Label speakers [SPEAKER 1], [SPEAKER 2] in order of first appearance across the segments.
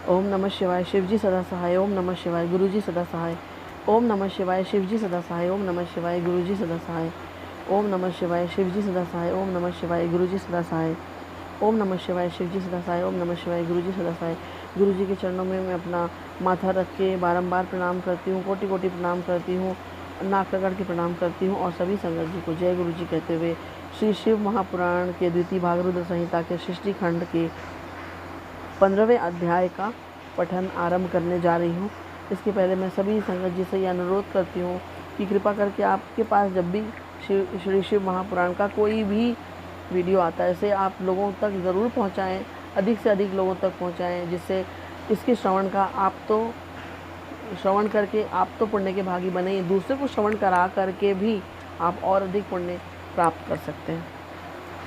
[SPEAKER 1] ओम नमः शिवाय शिवजी सदा सहाय। ओम नमः शिवाय गुरुजी सदा सहाय। ओम नमः शिवाय शिवजी सदा सहाय। ओम नमः शिवाय गुरुजी सदा सहाय। ओम नमः शिवाय शिवजी सदा सहाय। ओम नमः शिवाय गुरुजी सदा सहाय। ओम नमः शिवाय शिवजी सदा सहाय। ओम नमः शिवाय गुरुजी सदा सहाय। गुरुजी के चरणों में मैं अपना माथा रख के बारंबार प्रणाम करती हूँ, कोटि कोटि प्रणाम करती हूँ, नाक रगड़ के प्रणाम करती हूँ और सभी संगत जी को जय गुरु जी कहते हुए श्री शिव महापुराण के द्वितीय भाग रुद्र संहिता के सृष्टि खंड के 15वें अध्याय का पठन आरंभ करने जा रही हूँ। इसके पहले मैं सभी संगत जी से यह अनुरोध करती हूँ कि कृपा करके आपके पास जब भी श्री शिव महापुराण का कोई भी वीडियो आता है इसे आप लोगों तक ज़रूर पहुँचाएँ, अधिक से अधिक लोगों तक पहुँचाएँ, जिससे इसके श्रवण का श्रवण करके आप तो पुण्य के भागी बने ही, दूसरे को श्रवण करा करके भी आप और अधिक पुण्य प्राप्त कर सकते हैं।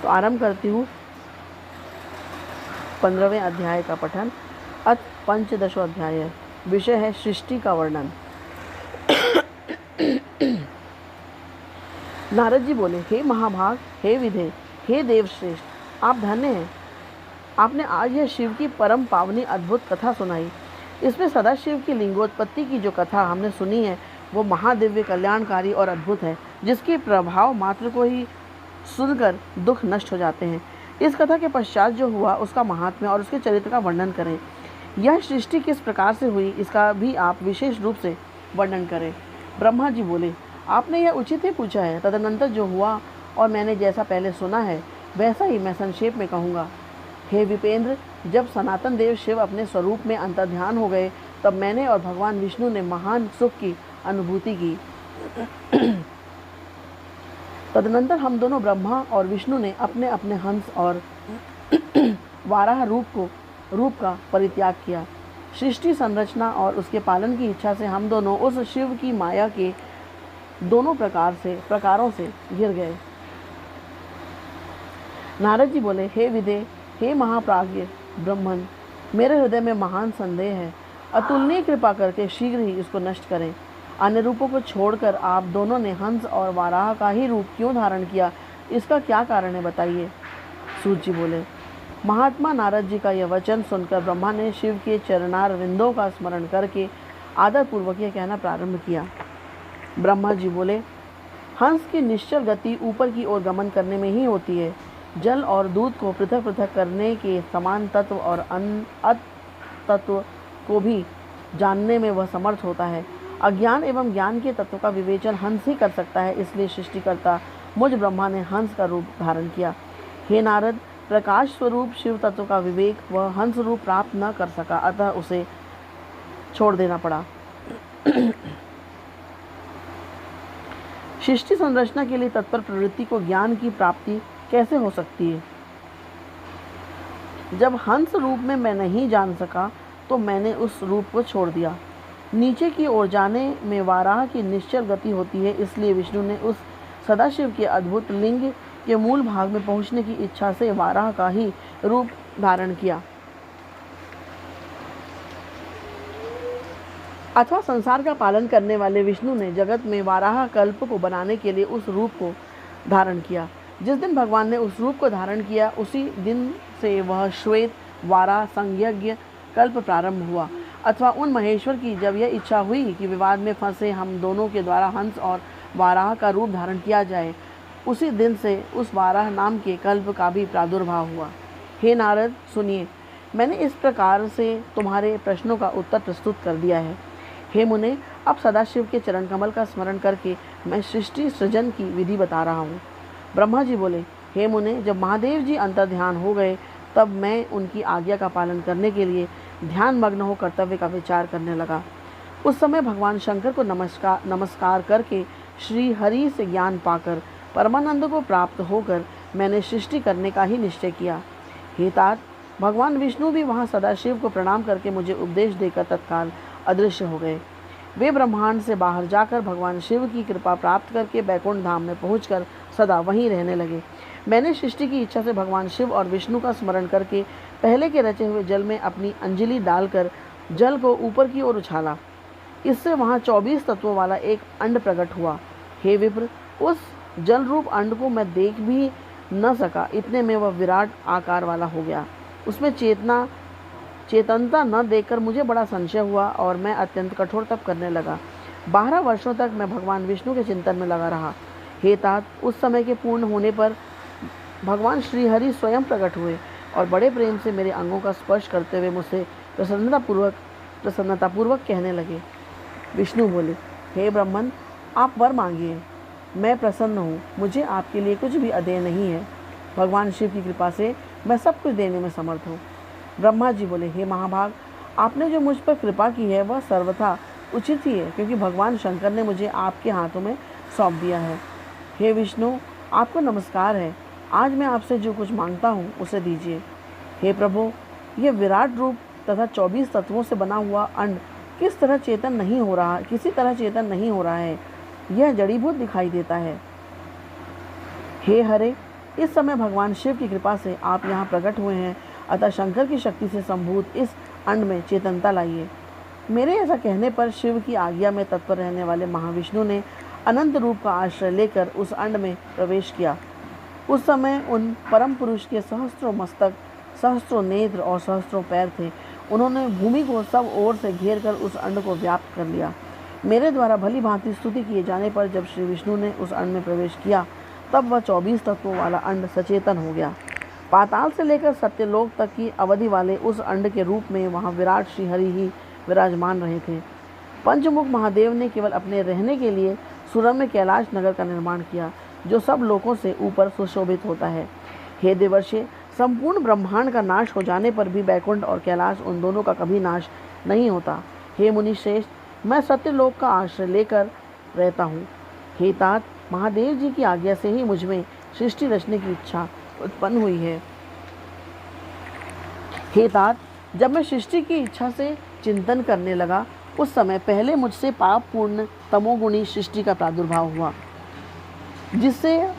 [SPEAKER 1] तो आरंभ करती हूँ 15वें अध्याय का पठन। अथ पंचदशो अध्याय है। विषय है सृष्टि का वर्णन। नारद जी बोले, हे महाभाग, हे विधे, हे देवश्रेष्ठ, आप धन्य हैं। आपने आज यह शिव की परम पावनी अद्भुत कथा सुनाई। इसमें सदाशिव की लिंगोत्पत्ति की जो कथा हमने सुनी है वो महादिव्य, कल्याणकारी और अद्भुत है, जिसके प्रभाव मात्र को ही सुनकर दुख नष्ट हो जाते हैं। इस कथा के पश्चात जो हुआ उसका महात्म्य और उसके चरित्र का वर्णन करें। यह सृष्टि किस प्रकार से हुई इसका भी आप विशेष रूप से वर्णन करें। ब्रह्मा जी बोले, आपने यह उचित ही पूछा है। तदनंतर जो हुआ और मैंने जैसा पहले सुना है वैसा ही मैं संक्षेप में कहूँगा। हे विपेंद्र, जब सनातन देव शिव अपने स्वरूप में अंतर्ध्यान हो गए तब मैंने और भगवान विष्णु ने महान सुख की अनुभूति की। तदनंतर हम दोनों ब्रह्मा और विष्णु ने अपने अपने हंस और वाराह रूप का परित्याग किया। सृष्टि संरचना और उसके पालन की इच्छा से हम दोनों उस शिव की माया के दोनों प्रकारों से घिर गए। नारद जी बोले, हे विदे, हे महाप्राज्ञ ब्रह्मन, मेरे हृदय में महान संदेह है। अतुलनीय कृपा करके शीघ्र ही इसको नष्ट करें। अन्य रूपों को छोड़कर आप दोनों ने हंस और वाराह का ही रूप क्यों धारण किया, इसका क्या कारण है, बताइए। सूत जी बोले, महात्मा नारद जी का यह वचन सुनकर ब्रह्मा ने शिव के चरणार विंदों का स्मरण करके आदर पूर्वक यह कहना प्रारंभ किया। ब्रह्मा जी बोले, हंस की निश्चल गति ऊपर की ओर गमन करने में ही होती है। जल और दूध को पृथक पृथक करने के समान तत्व और तत्व को भी जानने में वह समर्थ होता है। अज्ञान एवं ज्ञान के तत्व का विवेचन हंस ही कर सकता है। इसलिए सृष्टिकर्ता मुझ ब्रह्मा ने हंस का रूप धारण किया। हे नारद, प्रकाश स्वरूप शिव तत्व का विवेक वह हंस रूप प्राप्त न कर सका, अतः उसे छोड़ देना पड़ा। सृष्टि संरचना के लिए तत्पर प्रवृत्ति को ज्ञान की प्राप्ति कैसे हो सकती है। जब हंस रूप में मैं नहीं जान सका तो मैंने उस रूप को छोड़ दिया। नीचे की ओर जाने में वाराह की निश्चल गति होती है, इसलिए विष्णु ने उस सदाशिव के अद्भुत लिंग के मूल भाग में पहुंचने की इच्छा से वाराह का ही रूप धारण किया। अथवा संसार का पालन करने वाले विष्णु ने जगत में वाराह कल्प को बनाने के लिए उस रूप को धारण किया। जिस दिन भगवान ने उस रूप को धारण किया उसी दिन से वह श्वेत वाराह संज्ञ कल्प प्रारंभ हुआ। अथवा उन महेश्वर की जब यह इच्छा हुई कि विवाद में फंसे हम दोनों के द्वारा हंस और वाराह का रूप धारण किया जाए, उसी दिन से उस वाराह नाम के कल्प का भी प्रादुर्भाव हुआ। हे नारद, सुनिए, मैंने इस प्रकार से तुम्हारे प्रश्नों का उत्तर प्रस्तुत कर दिया है। हे मुने, अब सदाशिव के चरण कमल का स्मरण करके मैं सृष्टि सृजन की विधि बता रहा हूँ। ब्रह्मा जी बोले, हे मुने, जब महादेव जी अंतर्ध्यान हो गए तब मैं उनकी आज्ञा का पालन करने के लिए ध्यान मग्न हो कर्तव्य का विचार करने लगा। उस समय भगवान शंकर को नमस्कार करके श्री हरि से ज्ञान पाकर परमानंद को प्राप्त होकर मैंने सृष्टि करने का ही निश्चय किया। हे तात, भगवान विष्णु भी वहाँ सदाशिव को प्रणाम करके मुझे उपदेश देकर तत्काल अदृश्य हो गए। वे ब्रह्मांड से बाहर जाकर भगवान शिव की कृपा प्राप्त करके बैकुंठ धाम में पहुंचकर सदा वहीं रहने लगे। मैंने सृष्टि की इच्छा से भगवान शिव और विष्णु का स्मरण करके पहले के रचे हुए जल में अपनी अंजलि डालकर जल को ऊपर की ओर उछाला। इससे वहाँ 24 तत्वों वाला एक अंड प्रकट हुआ। हे विप्र, उस जल रूप अंड को मैं देख भी न सका, इतने में वह विराट आकार वाला हो गया। उसमें चेतनता न देखकर मुझे बड़ा संशय हुआ और मैं अत्यंत कठोर तप करने लगा। 12 वर्षों तक मैं भगवान विष्णु के चिंतन में लगा रहा। हे तात, उस समय के पूर्ण होने पर भगवान श्रीहरि स्वयं प्रकट हुए और बड़े प्रेम से मेरे अंगों का स्पर्श करते हुए मुझसे प्रसन्नतापूर्वक कहने लगे। विष्णु बोले, हे ब्राह्मण, आप वर मांगिए, मैं प्रसन्न हूँ। मुझे आपके लिए कुछ भी अदेय नहीं है। भगवान शिव की कृपा से मैं सब कुछ देने में समर्थ हूँ। ब्रह्मा जी बोले, हे महाभाग, आपने जो मुझ पर कृपा की है वह सर्वथा उचित ही है, क्योंकि भगवान शंकर ने मुझे आपके हाथों में सौंप दिया है। हे विष्णु, आपको नमस्कार है। आज मैं आपसे जो कुछ मांगता हूँ उसे दीजिए। हे प्रभु, ये विराट रूप तथा 24 तत्वों से बना हुआ अंड किसी तरह चेतन नहीं हो रहा है। यह जड़ीभूत दिखाई देता है। हे हरे, इस समय भगवान शिव की कृपा से आप यहाँ प्रकट हुए हैं, अतः शंकर की शक्ति से संभूत इस अंड में चेतनता लाइए। मेरे ऐसा कहने पर शिव की आज्ञा में तत्पर रहने वाले महाविष्णु ने अनंत रूप का आश्रय लेकर उस अंड में प्रवेश किया। उस समय उन परम पुरुष के सहस्त्रों मस्तक, सहस्त्रों नेत्र और सहस्त्रों पैर थे। उन्होंने भूमि को सब ओर से घेर कर उस अंड को व्याप्त कर लिया। मेरे द्वारा भली भांति स्तुति किए जाने पर जब श्री विष्णु ने उस अंड में प्रवेश किया, तब वह 24 तत्वों वाला अंड सचेतन हो गया। पाताल से लेकर सत्यलोक तक की अवधि वाले उस अंड के रूप में वहाँ विराट श्रीहरि ही विराजमान रहे थे। पंचमुख महादेव ने केवल अपने रहने के लिए सुरम में कैलाश नगर का निर्माण किया, जो सब लोकों से ऊपर सुशोभित होता है। हे देवर्षि, संपूर्ण ब्रह्मांड का नाश हो जाने पर भी बैकुंठ और कैलाश, उन दोनों का कभी नाश नहीं होता। हे मुनि श्रेष्ठ, मैं सत्यलोक का आश्रय लेकर रहता हूँ। हे तात, महादेव जी की आज्ञा से ही मुझ में सृष्टि रचने की इच्छा उत्पन्न हुई है। हे तात, जब मैं सृष्टि की इच्छा से चिंतन करने लगा, उस समय पहले मुझसे पापपूर्ण तमोगुणी सृष्टि का प्रादुर्भाव हुआ, जिससे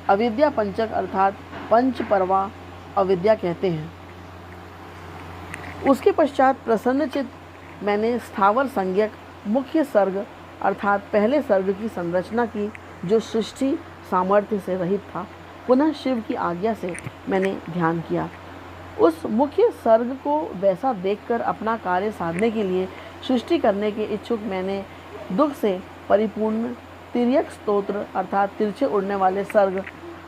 [SPEAKER 1] अविद्या पंचक अर्थात पंच परवा अविद्या कहते हैं। उसके पश्चात प्रसन्नचित मैंने स्थावर संज्ञक मुख्य सर्ग अर्थात पहले सर्ग की संरचना की, जो सृष्टि सामर्थ्य से रहित था। पुनः शिव की आज्ञा से मैंने ध्यान किया। उस मुख्य सर्ग को वैसा देखकर अपना कार्य साधने के लिए सृष्टि करने के इच्छुक मैंने दुख से परिपूर्ण तिर्यक स्तोत्र अर्थात तिरछे उड़ने वाले सर्ग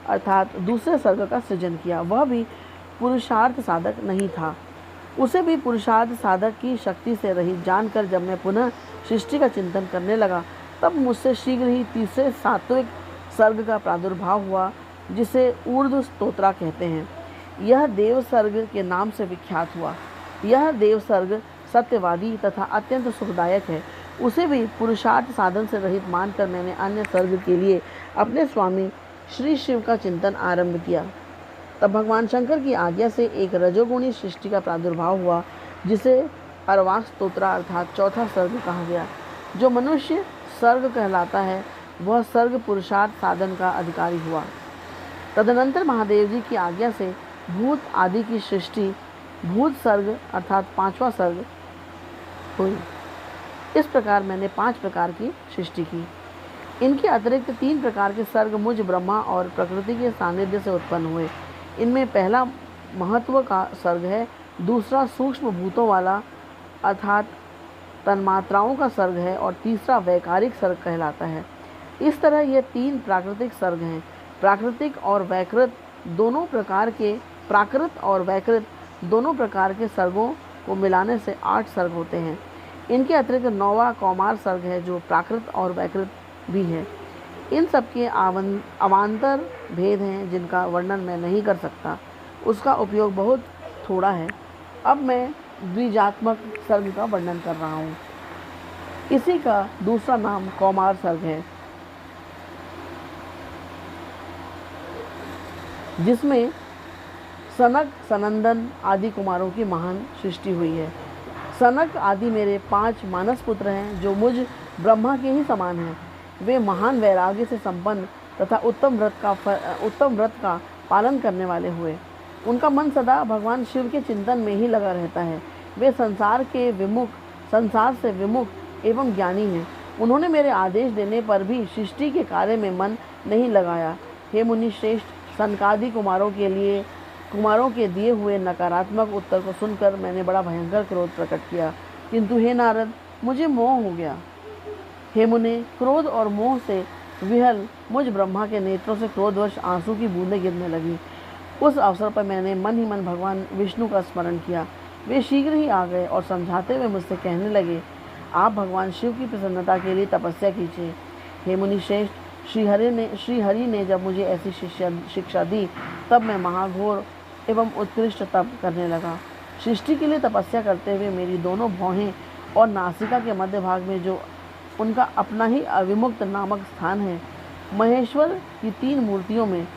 [SPEAKER 1] अर्थात दूसरे सर्ग का सृजन किया। वह भी पुरुषार्थ साधक नहीं था। उसे भी पुरुषार्थ साधक की शक्ति से रहित जानकर जब मैं पुनः सृष्टि का चिंतन करने लगा, तब मुझसे शीघ्र ही तीसरे सात्विक सर्ग का प्रादुर्भाव हुआ, जिसे ऊर्ध्व स्तोत्रा कहते हैं। यह देव सर्ग के नाम से विख्यात हुआ। यह देव सर्ग सत्यवादी तथा अत्यंत सुखदायक है। उसे भी पुरुषार्थ साधन से रहित मानकर मैंने अन्य सर्ग के लिए अपने स्वामी श्री शिव का चिंतन आरंभ किया। तब भगवान शंकर की आज्ञा से एक रजोगुणी सृष्टि का प्रादुर्भाव हुआ, जिसे अरवाक स्तोत्रा अर्थात चौथा सर्ग कहा गया। जो मनुष्य सर्ग कहलाता है, वह सर्ग पुरुषार्थ साधन का अधिकारी हुआ। तदनंतर महादेव जी की आज्ञा से भूत आदि की सृष्टि भूत सर्ग अर्थात 5वां सर्ग हुई। इस प्रकार मैंने 5 प्रकार की सृष्टि की। इनके अतिरिक्त 3 प्रकार के सर्ग मुझ ब्रह्मा और प्रकृति के सानिध्य से उत्पन्न हुए। इनमें पहला महत्व का सर्ग है, दूसरा सूक्ष्म भूतों वाला अर्थात तन्मात्राओं का सर्ग है और तीसरा वैकारिक सर्ग कहलाता है। इस तरह ये 3 प्राकृतिक सर्ग हैं। प्राकृत और वैकृत दोनों प्रकार के सर्गों को मिलाने से 8 सर्ग होते हैं। इनके अतिरिक्त 9वां कौमार सर्ग है, जो प्राकृत और वैकृत भी है। इन सब के अवान्तर भेद हैं, जिनका वर्णन मैं नहीं कर सकता। उसका उपयोग बहुत थोड़ा है। अब मैं द्विजात्मक सर्ग का वर्णन कर रहा हूँ। इसी का दूसरा नाम कौमार सर्ग है, जिसमें सनक सनंदन आदि कुमारों की महान सृष्टि हुई है। सनक आदि मेरे 5 मानस पुत्र हैं, जो मुझ ब्रह्मा के ही समान हैं। वे महान वैराग्य से संपन्न तथा उत्तम व्रत का पालन करने वाले हुए। उनका मन सदा भगवान शिव के चिंतन में ही लगा रहता है। वे संसार से विमुख एवं ज्ञानी हैं। उन्होंने मेरे आदेश देने पर भी सृष्टि के कार्य में मन नहीं लगाया। हे मुनि श्रेष्ठ, सनकादि कुमारों के लिए कुमारों के दिए हुए नकारात्मक उत्तर को सुनकर मैंने बड़ा भयंकर क्रोध प्रकट किया, किंतु हे नारद, मुझे मोह हो गया। हे मुने, क्रोध और मोह से विहल मुझ ब्रह्मा के नेत्रों से क्रोधवश आंसू की बूंदें गिरने लगी। उस अवसर पर मैंने मन ही मन भगवान विष्णु का स्मरण किया। वे शीघ्र ही आ गए और समझाते हुए मुझसे कहने लगे, आप भगवान शिव की प्रसन्नता के लिए तपस्या कीजिए। हे मुनि श्रेष्ठ, श्रीहरि ने जब मुझे ऐसी शिक्षा दी, तब मैं महाघोर एवं उत्कृष्ट तप करने लगा। सृष्टि के लिए तपस्या करते हुए मेरी दोनों भौहें और नासिका के मध्य भाग में जो उनका अपना ही अविमुक्त नामक स्थान है, महेश्वर की 3 मूर्तियों में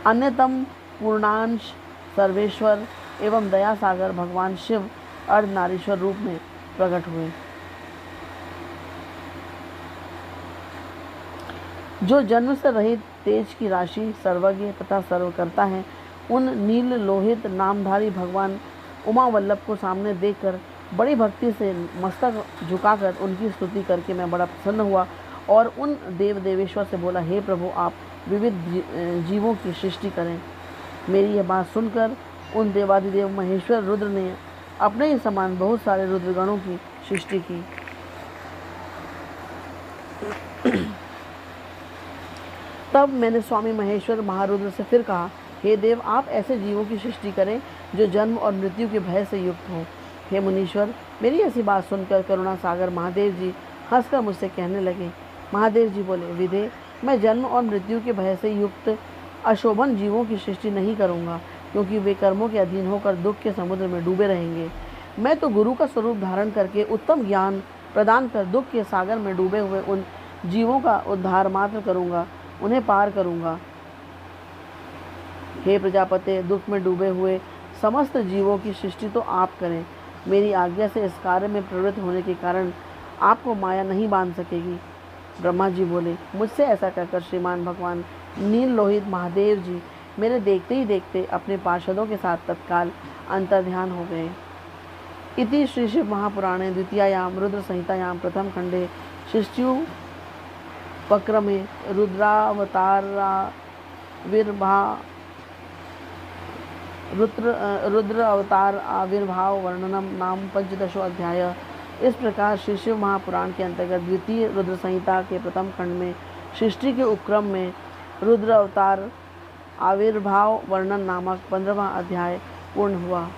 [SPEAKER 1] अन्यतम पूर्णांश सर्वेश्वर एवं दया सागर भगवान शिव अर्धनारीश्वर रूप में प्रकट हुए। जो जन्म से रहित तेज की राशि, सर्वज्ञ तथा सर्वकर्ता है, उन नील लोहित नामधारी भगवान उमा वल्लभ को सामने देखकर बड़ी भक्ति से मस्तक झुकाकर उनकी स्तुति करके मैं बड़ा प्रसन्न हुआ और उन देव देवेश्वर से बोला, हे प्रभु, आप विविध जीवों की सृष्टि करें। मेरी यह बात सुनकर उन देवादिदेव महेश्वर रुद्र ने अपने ही समान बहुत सारे रुद्रगणों की सृष्टि की। तब मैंने स्वामी महेश्वर महारुद्र से फिर कहा, हे देव, आप ऐसे जीवों की सृष्टि करें जो जन्म और मृत्यु के भय से युक्त हों। हे मुनीश्वर, मेरी ऐसी बात सुनकर करुणा सागर महादेव जी हंसकर मुझसे कहने लगे। महादेव जी बोले, विदे, मैं जन्म और मृत्यु के भय से युक्त अशोभन जीवों की सृष्टि नहीं करूँगा, क्योंकि वे कर्मों के अधीन होकर दुख के समुद्र में डूबे रहेंगे। मैं तो गुरु का स्वरूप धारण करके उत्तम ज्ञान प्रदान कर दुख के सागर में डूबे हुए उन जीवों का उद्धार मात्र करूँगा, उन्हें पार करूँगा। हे प्रजापते, दुख में डूबे हुए समस्त जीवों की सृष्टि तो आप करें। मेरी आज्ञा से इस कार्य में प्रवृत्त होने के कारण आपको माया नहीं बांध सकेगी। ब्रह्मा जी बोले। मुझसे ऐसा कहकर श्रीमान भगवान नील लोहित महादेव जी मेरे देखते ही देखते अपने पार्षदों के साथ तत्काल अंतर्ध्यान हो गए। इति श्री शिव महापुराणे द्वितीयायाम रुद्र संहितायाम प्रथम खंडे सृष्ट्युपक्रमे रुद्र अवतार आविर्भाव वर्णनम नाम 15 अध्याय। इस प्रकार श्री शिव महापुराण के अंतर्गत द्वितीय रुद्र संहिता के प्रथम खंड में सृष्टि के उपक्रम में रुद्र अवतार आविर्भाव वर्णन नामक 15वां अध्याय पूर्ण हुआ।